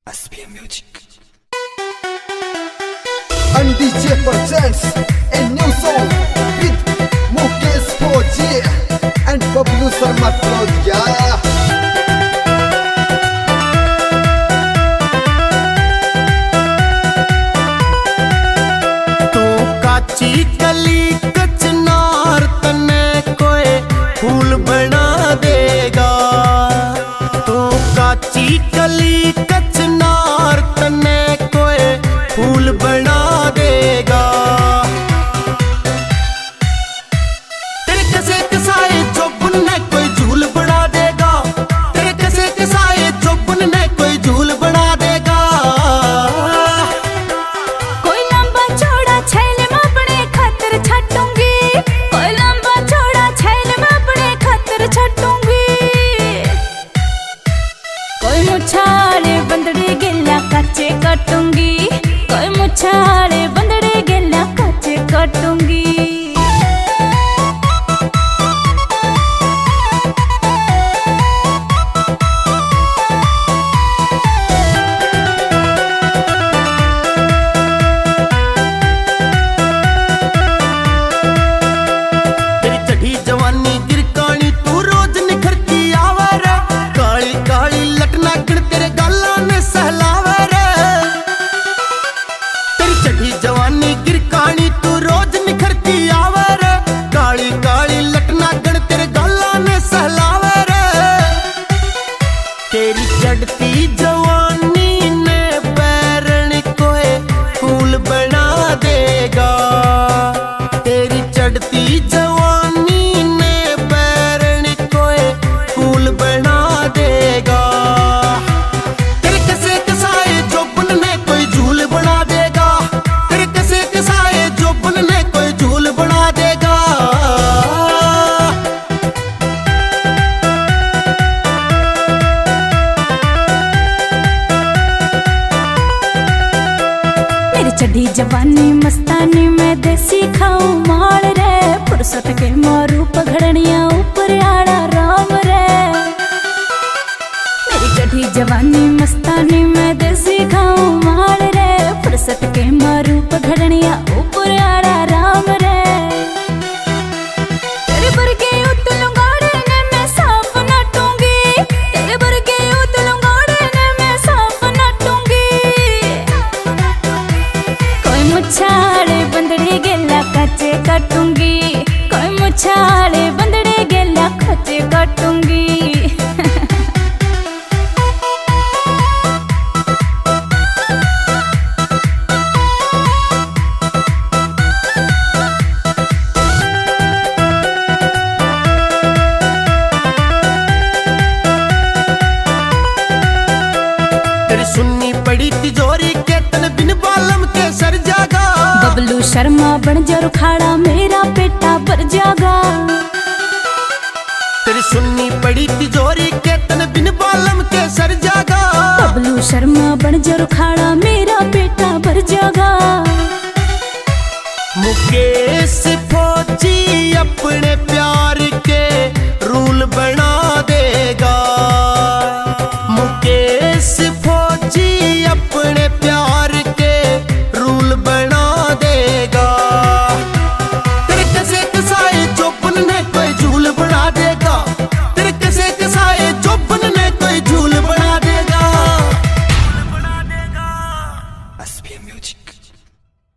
SPM Music. And DJ presents a new song with Mukesh Fauji and Bablu Sharma Claudia. तू काची कली कचनार तने कोई फूल बना देगा। तू काची कली कचनार तने कोई फूल बना देगा। तेरे कसे कसाए चौबन ने कोई झूल बना देगा। तेरे कसे कसाए चौबन ने कोई झूल बना देगा। कोई लंबा चौड़ा छैल में अपने खातिर छटूंगी। कोई लंबा चौड़ा छैल में अपने खातिर छटूंगी। कोई मुछाले बंदड़े गिल्ला कच्चे कटूंगी। कोई मुछाले बंदड़े गिल्ला कच्चे कटूंगी। तेरी चढ़ी जवानी गिरकानी तू रोज निखरती आवे रे। काली काली लटना गिण तेरे गाला ने सहलावे रे। तेरी चढ़ी जवानी गिरकानी तू रोज निखरती आवे रे। काली काली लटना गिण तेरे गाला ने सहलावे रे। तेरी चढ़ती जवानी ने पैरण कोई फूल बना देगा। तेरी चढ़ती जवानी ने पैरण कोई फूल बना देगा। तेरे कसे कसाए चौबन ने कोई झूल बना देगा। तेरे कसे कसाए चौबन ने कोई झूल बना देगा। मेरी चढ़ी जवानी मस्तानी में देसी खाऊं माल रे। फुर्सत के मारू पगड़निया ऊपर आड़ा राम रे। मेरी चढ़ी जवानी मस्तानी में देसी खाऊं माल रे। फुर्सत के मारू पगड़निया ऊपर आड़ा राम रे। तेरे बरगे उतलूंगाड़े ने मैं साफ नाटूंगी। तेरे बरगे उतलूंगाड़े ने मैं साफ नाटूंगी। कोई मुछाले बंदड़े गेला कच्चे कटूंगी। कोई मुछाले बंदड़े गेला कच्चे कटूंगी। तेरी सुन्नी पड़ी तिजोरी के तन बिन बालम के सर जागा। बबलू शर्मा बन जा रुखाड़ा मेरा पेटा भर जागा। तेरी सुन्नी पड़ी तिजोरी के तन बिन बालम के सर जागा। बबलू शर्मा बन जा रुखाड़ा मेरा पेटा भर जागा। मुकेश फौजी अपने प्यार के